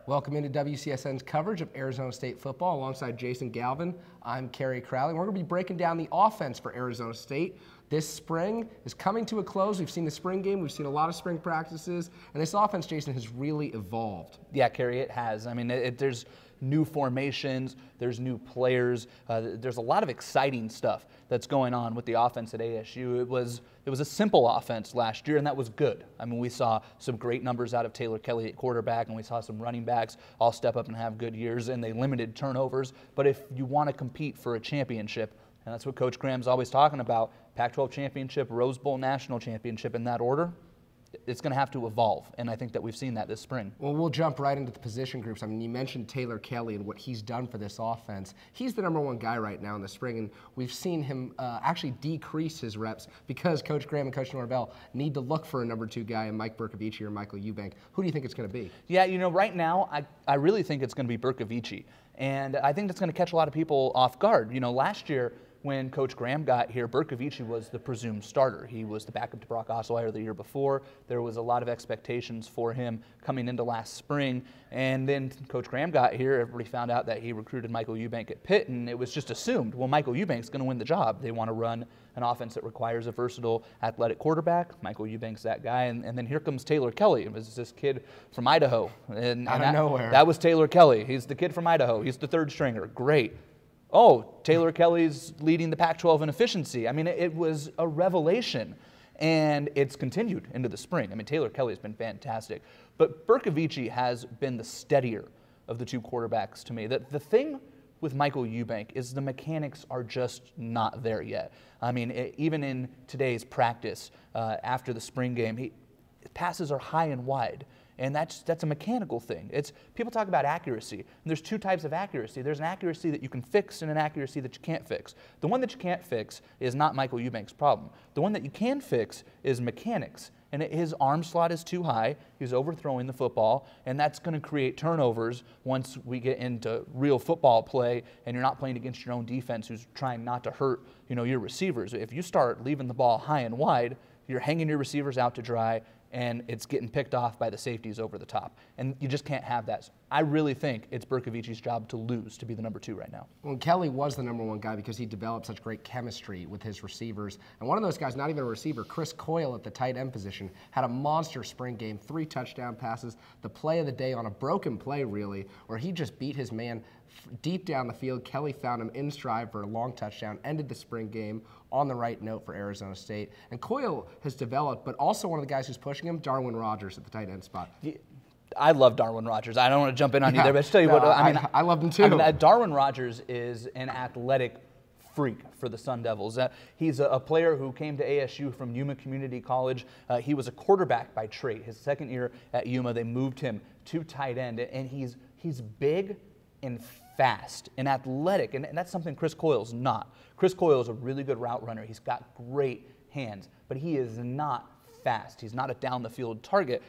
Welcome into WCSN's coverage of Arizona State football alongside Jason Galvin. I'm Kerry, Crowley. We're going to be breaking down the offense for Arizona State. This spring is coming to a close. We've seen the spring game. We've seen a lot of spring practices. And this offense, Jason, has really evolved. Yeah, Kerry, it has. I mean, there's new formations, there's new players, there's a lot of exciting stuff that's going on with the offense at ASU. It was a simple offense last year, and that was good. I mean, we saw some great numbers out of Taylor Kelly at quarterback, and we saw some running backs all step up and have good years, and they limited turnovers. But if you want to compete for a championship, and that's what Coach Graham's always talking about, Pac-12 championship, Rose Bowl national championship in that order, it's going to have to evolve, and I think that we've seen that this spring. Well, we'll jump right into the position groups. I mean, you mentioned Taylor Kelly and what he's done for this offense. He's the #1 guy right now in the spring, and we've seen him actually decrease his reps because Coach Graham and Coach Norvell need to look for a #2 guy in Mike Bercovici or Michael Eubank. Who do you think it's going to be? Yeah, you know, right now, I really think it's going to be Bercovici, and I think that's going to catch a lot of people off guard. You know, last year, when Coach Graham got here, Bercovici was the presumed starter. He was the backup to Brock Osweiler the year before. There was a lot of expectations for him coming into last spring. And then Coach Graham got here, everybody found out that he recruited Michael Eubank at Pitt, and it was just assumed, well, Michael Eubank's going to win the job. They want to run an offense that requires a versatile athletic quarterback. Michael Eubank's that guy. And then here comes Taylor Kelly. It was this kid from Idaho. And out of nowhere. That was Taylor Kelly. He's the kid from Idaho. He's the third stringer. Great. Oh, Taylor Kelly's leading the Pac-12 in efficiency. I mean, it was a revelation, and it's continued into the spring. I mean, Taylor Kelly's been fantastic, but Bercovici has been the steadier of the two quarterbacks to me. The thing with Michael Eubank is the mechanics are just not there yet. I mean, even in today's practice after the spring game, passes are high and wide. And that's a mechanical thing. People talk about accuracy, and there's two types of accuracy. There's an accuracy that you can fix and an accuracy that you can't fix. The one that you can't fix is not Michael Eubank's problem. The one that you can fix is mechanics. And his arm slot is too high. He's overthrowing the football, and that's going to create turnovers once we get into real football play and you're not playing against your own defense who's trying not to hurt, your receivers. If you start leaving the ball high and wide, you're hanging your receivers out to dry, and it's getting picked off by the safeties over the top. And you just can't have that. So I really think it's Bercovici's job to lose, to be the #2 right now. Well, Kelly was the #1 guy because he developed such great chemistry with his receivers. And one of those guys, not even a receiver, Chris Coyle at the tight end position, had a monster spring game, 3 touchdown passes, the play of the day on a broken play, really, where he just beat his man deep down the field. Kelly found him in stride for a long touchdown, ended the spring game on the right note for Arizona State. And Coyle has developed, but also one of the guys who's pushing him, Darwin Rogers at the tight end spot. I love Darwin Rogers. I don't want to jump in on you there, but just tell you what, I love him too. I mean, Darwin Rogers is an athletic freak for the Sun Devils. He's a player who came to ASU from Yuma Community College. He was a quarterback by trade. His second year at Yuma, they moved him to tight end, and he's big and fast and athletic, and that's something Chris Coyle's not. Chris Coyle is a really good route runner. He's got great hands, but he is not fast. He's not a down-the-field target.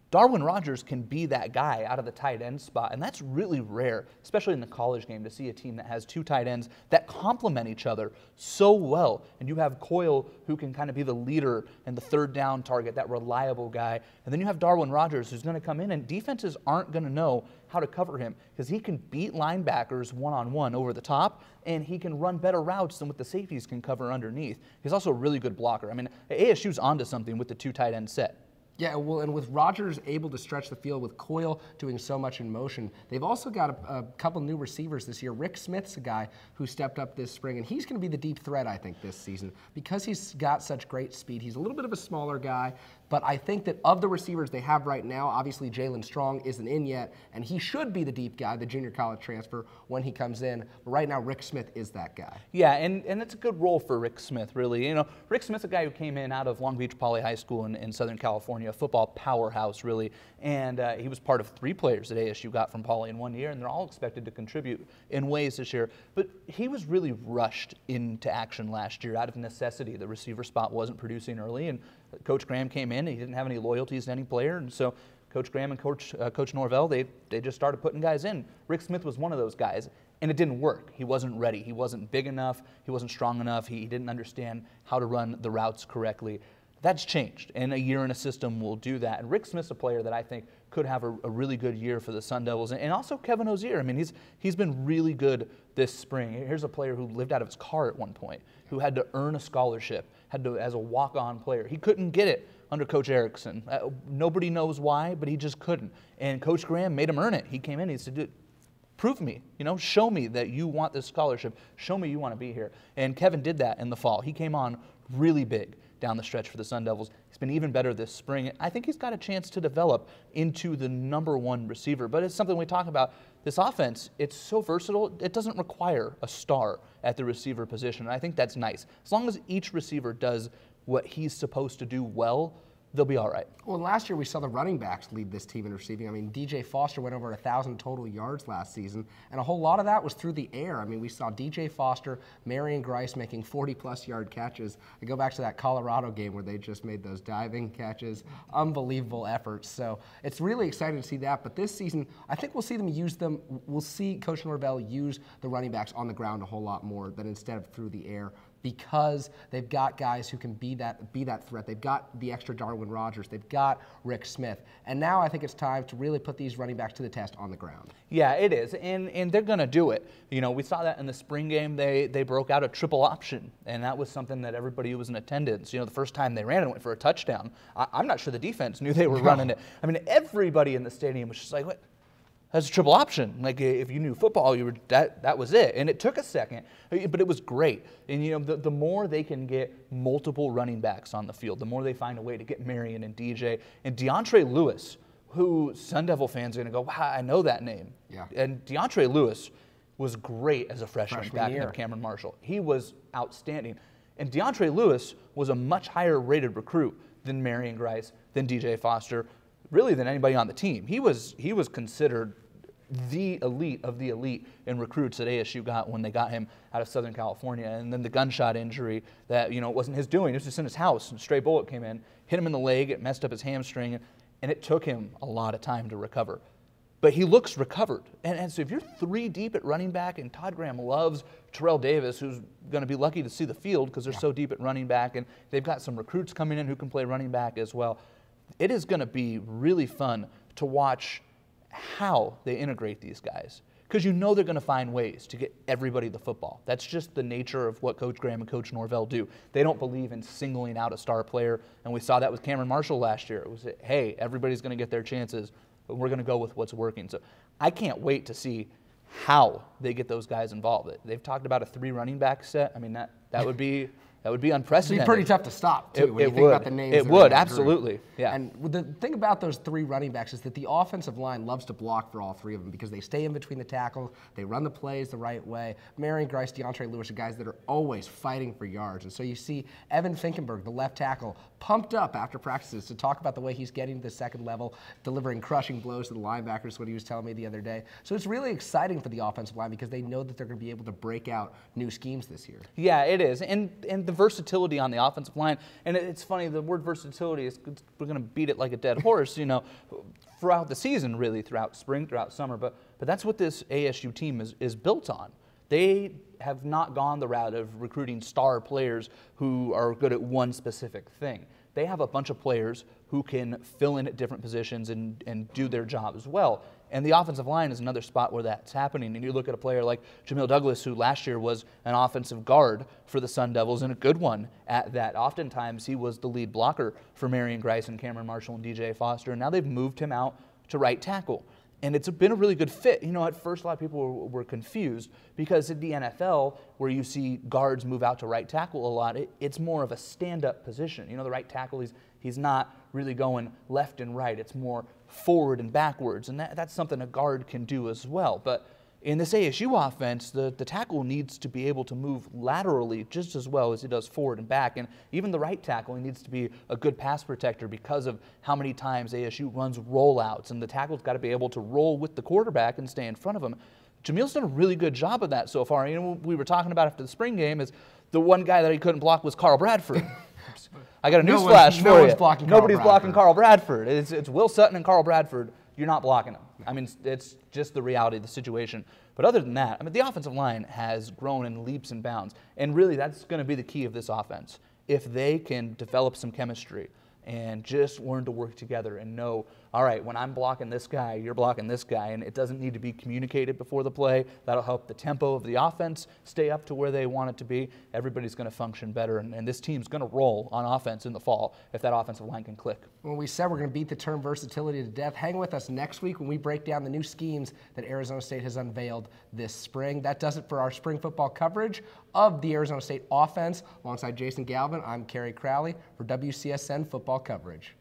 Darwin Rogers can be that guy out of the tight end spot, and that's really rare, especially in the college game, to see a team that has 2 tight ends that complement each other so well. And you have Coyle, who can kind of be the leader and the third down target, that reliable guy. And then you have Darwin Rogers, who's going to come in, and defenses aren't going to know how to cover him because he can beat linebackers one-on-one over the top, and he can run better routes than what the safeties can cover underneath. He's also a really good blocker. I mean, ASU's onto something with the 2 tight end set. Yeah, well, and with Rogers able to stretch the field, with Coyle doing so much in motion, they've also got a couple new receivers this year. Rick Smith's a guy who stepped up this spring, and he's going to be the deep threat, I think, this season because he's got such great speed. He's a little bit of a smaller guy, but I think that of the receivers they have right now, obviously Jalen Strong isn't in yet, and he should be the deep guy, the junior college transfer, when he comes in. But right now, Rick Smith is that guy. Yeah, and it's a good role for Rick Smith, really. Rick Smith's a guy who came in out of Long Beach Poly High School in Southern California, a football powerhouse, really, and he was part of 3 players that ASU got from Poly in 1 year, and they're all expected to contribute in ways this year. But he was really rushed into action last year out of necessity. The receiver spot wasn't producing early, and Coach Graham came in, and he didn't have any loyalties to any player, and so Coach Graham and Coach Norvell, they just started putting guys in. Rick Smith was one of those guys, and it didn't work. He wasn't ready. He wasn't big enough. He wasn't strong enough. He didn't understand how to run the routes correctly. That's changed, and a year in a system will do that. And Rick Smith's a player that I think could have a really good year for the Sun Devils, and also Kevin Ozier. I mean, he's been really good this spring. Here's a player who lived out of his car at one point, who had to earn a scholarship, had to as a walk-on player. He couldn't get it under Coach Erickson. Nobody knows why, but he just couldn't. And Coach Graham made him earn it. He came in, he said, prove me, show me that you want this scholarship. Show me you want to be here. And Kevin did that in the fall. He came on really big down the stretch for the Sun Devils. He's been even better this spring. I think he's got a chance to develop into the #1 receiver, but it's something we talk about. This offense, it's so versatile, it doesn't require a star at the receiver position, and I think that's nice. As long as each receiver does what he's supposed to do well, they'll be all right. Well, last year we saw the running backs lead this team in receiving. I mean, DJ Foster went over 1,000 total yards last season, and a whole lot of that was through the air. I mean, we saw DJ Foster, Marion Grice making 40-plus yard catches. I go back to that Colorado game where they just made those diving catches. Unbelievable efforts. So it's really exciting to see that. But this season, I think we'll see them use them. We'll see Coach Norvell use the running backs on the ground a whole lot more than instead of through the air, because they've got guys who can be that threat. They've got the extra Darwin Rogers. They've got Rick Smith. And now I think it's time to really put these running backs to the test on the ground. Yeah, it is. And they're going to do it. We saw that in the spring game. They broke out a triple option, and that was something that everybody who was in attendance, the first time they ran it went for a touchdown. I'm not sure the defense knew they were running it. I mean, everybody in the stadium was just like, what? That's a triple option. Like, if you knew football, that was it. And it took a second, but it was great. And, the more they can get multiple running backs on the field, the more they find a way to get Marion and DJ. And DeAndre Lewis, who Sun Devil fans are going to go, wow, I know that name. Yeah. And DeAndre Lewis was great as a freshman backing up Cameron Marshall. He was outstanding. And DeAndre Lewis was a much higher rated recruit than Marion Grice, than DJ Foster, really than anybody on the team. He was considered the elite of the elite in recruits that ASU got when they got him out of Southern California. And then the gunshot injury that, it wasn't his doing. It was just in his house. A stray bullet came in, hit him in the leg, it messed up his hamstring, and it took him a lot of time to recover. But he looks recovered. And so if you're 3 deep at running back, and Todd Graham loves Terrell Davis, who's going to be lucky to see the field because they're so deep at running back, and they've got some recruits coming in who can play running back as well. It is going to be really fun to watch how they integrate these guys, because they're going to find ways to get everybody the football. That's just the nature of what Coach Graham and Coach Norvell do. They don't believe in singling out a star player, and we saw that with Cameron Marshall last year. It was, hey, everybody's going to get their chances, but we're going to go with what's working. So I can't wait to see how they get those guys involved. They've talked about a 3 running back set. I mean, that would be unprecedented. It'd be pretty tough to stop, too, when you think about the names. It would, absolutely. Yeah. And the thing about those 3 running backs is that the offensive line loves to block for all 3 of them, because they stay in between the tackles, they run the plays the right way. Marion Grice, DeAndre Lewis are guys that are always fighting for yards. And so you see Evan Finkenberg, the left tackle, pumped up after practices to talk about the way he's getting to the second level, delivering crushing blows to the linebackers, what he was telling me the other day. So it's really exciting for the offensive line, because they know that they're going to be able to break out new schemes this year. Yeah, it is. And the versatility on the offensive line, and it's funny, the word versatility is, we're going to beat it like a dead horse, throughout the season, really, throughout spring, throughout summer, but that's what this ASU team is built on. They have not gone the route of recruiting star players who are good at one specific thing. They have a bunch of players who can fill in at different positions and do their job as well. And the offensive line is another spot where that's happening. And you look at a player like Jamil Douglas, who last year was an offensive guard for the Sun Devils, and a good one at that. Oftentimes he was the lead blocker for Marion Grice and Cameron Marshall and DJ Foster, and now they've moved him out to right tackle. And it's been a really good fit. At first a lot of people were confused, because in the NFL, where you see guards move out to right tackle a lot, it's more of a stand-up position. The right tackle, he's not really going left and right. It's more forward and backwards, and that's something a guard can do as well. But in this ASU offense, the tackle needs to be able to move laterally just as well as he does forward and back. And even the right tackle, he needs to be a good pass protector because of how many times ASU runs rollouts. And the tackle's got to be able to roll with the quarterback and stay in front of him. Jamil's done a really good job of that so far. We were talking about after the spring game is the one guy that he couldn't block was Carl Bradford. I got a newsflash for you. Nobody's blocking Carl Bradford. It's Will Sutton and Carl Bradford. You're not blocking them. I mean, it's just the reality of the situation. But other than that, the offensive line has grown in leaps and bounds. And really, that's going to be the key of this offense. if they can develop some chemistry and just learn to work together and know, all right, when I'm blocking this guy, you're blocking this guy, and it doesn't need to be communicated before the play. That'll help the tempo of the offense stay up to where they want it to be. Everybody's going to function better, and this team's going to roll on offense in the fall if that offensive line can click. When we said we're going to beat the term versatility to death, hang with us next week when we break down the new schemes that Arizona State has unveiled this spring. That does it for our spring football coverage of the Arizona State offense. Alongside Jason Galvin, I'm Kerry Crowley for WCSN Football Coverage.